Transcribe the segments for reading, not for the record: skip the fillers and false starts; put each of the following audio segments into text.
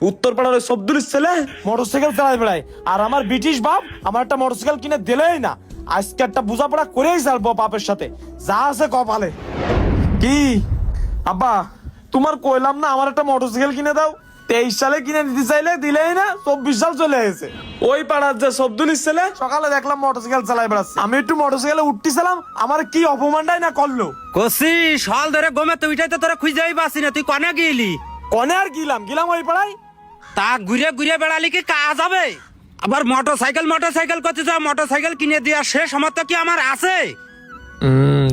উত্তরপাড়ার ওই সবদুলের ছেলে মোটরসাইকেল চালায় বেড়ায়, আর আমার ব্রিটিশ বাপ আমার একটা মোটরসাইকেল কিনে দিলেই না। আজকে একটা বোঝাপড়া করেই ছাড়বো বাপের সাথে, যা আছে কপালে। কি আব্বা, তোমার কইলাম না আমার একটা মোটরসাইকেল কিনে দাও? 23 সালে কিনে দিতে চাইলে দিলেই না, 24 সাল চলে গেছে। ওই পাড়ার যে সবদুলির ছেলে সকালে দেখলাম মোটরসাইকেল চালাই বেড়াচ্ছে, আমি একটু মোটরসাইকেলে উঠতেছিলাম, আমার কি অপমানটাই না করলো। কসি সল ধরে গমে তুইটাই তো তোরা খুঁজেই পাসি না, তুই কনে গেলি? কনে আর গিলাম ওই পাড়ায়। তা ঘুরে ঘুরে বেড়ালি কি কাজ হবে? আবার মোটরসাইকেল করতে যাও, মোটরসাইকেল কিনে দেওয়া সে সমর্থ কি আমার আছে?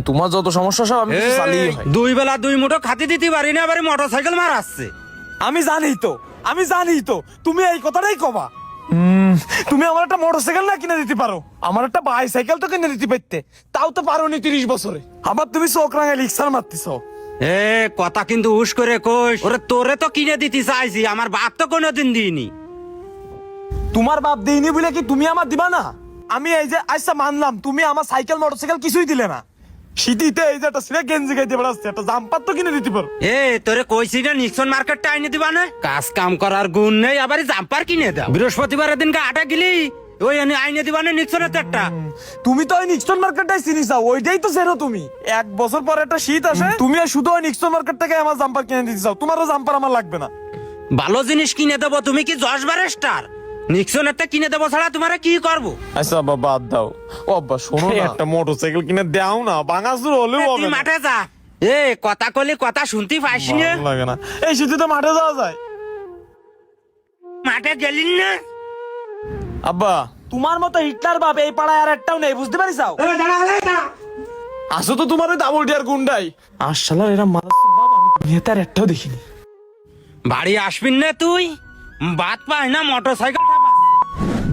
তোমার যত সমস্যা সব আমি চালিয়ে হয়। দুই বেলা দুই মুঠো খাতি দিতে পারি না, এবারে মোটরসাইকেল মার আসছে। আমি জানি তো তুমি এই কথাটাই কবা। তুমি আমার একটা মোটরসাইকেল না কিনে দিতে পারো, আমার একটা বাইসাইকেল তো কিনে দিতে পারতে, তাও তো পারোনি 30 বছরে। আবার তুমি চোখ রাঙায় লিক্সার মারতেছ। এ কথা কিন্তু হুশ করে কইস, ওরে তোরে তো কিনে দিতে চাইছি, আমার বাপ তো কোনোদিন দিইনি। তোমার বাপ দেইনি বলে কি তুমি আমার দিবা না? আমি এই যে আচ্ছা মানলাম তুমি আমার সাইকেল মোটরসাইকেল কিছুই দিলে না, শীতিতে এই যে একটা সিনে গেঞ্জি গাইতে বেড়াচ্ছে, একটা জাম্পার তো কিনে দিতে পারো। এ তোরে কইছি না নিক্সন মার্কেটটা আইনে দিবা না? কাজ কাম করার গুণ নেই, আবার জাম্পার কিনে দাও। বৃহস্পতিবারের দিনকে আটা গেলি ওই আইনে দিবা না নিক্সনের একটা। তুমি তো ওই নিক্সন মার্কেটটাই চিনি চাও, ওইটাই তো চেনো তুমি। 1 বছর পরে একটা শীত আসে, তুমি শুধু ওই নিক্সন মার্কেট থেকে আমার জাম্পার কিনে দিতে চাও, তোমারও জাম্পার আমার লাগবে না। ভালো জিনিস কিনে দেবো, তুমি কি 10 বারের স্টার? নিক্সন একটা কিনে দেবো ছাড়া তোমার কি করবো? আচ্ছা বাবা বাদ দাও। ও বাবা শোনো না, একটা মোটরসাইকেল কিনে দাও না, বাঙাসুর হলেও হবে তুই না। মাঠে যা। এ কথা কলি কথা শুনতে পাইছি না। ভালো লাগে না, এই শীতে তো মাঠে যাওয়া যায়। মাঠে গেলি না? আব্বা তোমার মতো হিটলার বাপ এই পাড়ায় আর একটাও নেই, বুঝতে পারিস? আসো তো তোমার ওই ডাবল ডিয়ার গুন্ডাই। আশালার এরা মারাত্মক বাপ আমি দুনিয়াতে আর একটাও দেখিনি। বাড়ি আসবিন না তুই? বাদ পাই না মোটরসাইকেল।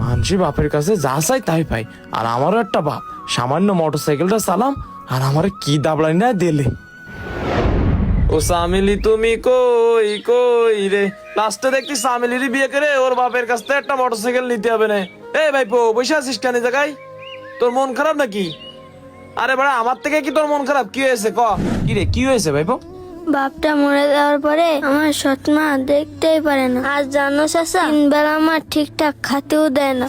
মানসি বাপের কাছে যা চাই তাই পাই, আর আমারও একটা বাপ সামান্য মোটরসাইকেলটা চালাম আর আমার কি দাবড়াই না দিলে। ও সামিলি তুমি কই কই রে, লাস্টে দেখছি সামিলিরই বিয়ে করে ওর বাপের কাছ থেকে একটা মোটরসাইকেল নিতে হবে না। এই ভাইপো বসে আছিস কেন জায়গায়? তোর মন খারাপ নাকি? আরে বাড়া আমার থেকে কি তোর মন খারাপ? কি হয়েছে ক? কি রে কি হয়েছে ভাইপো? বাপটা মরে যাওয়ার পরে আমার সৎমা দেখতেই পারে না, আর জানো চাচা 3 বেলা আমার ঠিকঠাক খাতেও দেয় না।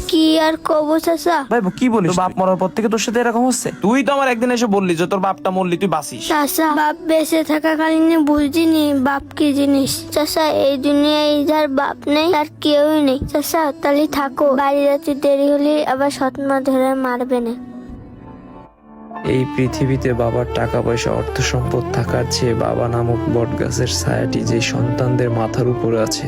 কি আর কব চাচা? ভাইপো কি বলিস? বাপ মরার পর থেকে তোর সাথে এরকম হচ্ছে? তুই তো আমার একদিন এসে বললি যে তোর বাপটা মরলি তুই বাঁচিস। চাচা বাপ বেঁচে থাকাকালীন বুঝিনি বাপ কি জিনিস। চাচা এই দুনিয়ায় যার বাপ নেই তার কেউই নেই। চাচা তাহলে থাকো, বাড়ি যাতে দেরি হলে আবার সৎমা ধরে মারবে না। এই পৃথিবীতে বাবার টাকা পয়সা অর্থ সম্পদ থাকার চেয়ে বাবা নামক বটগাছের ছায়াটি যে সন্তানদের মাথার উপরে আছে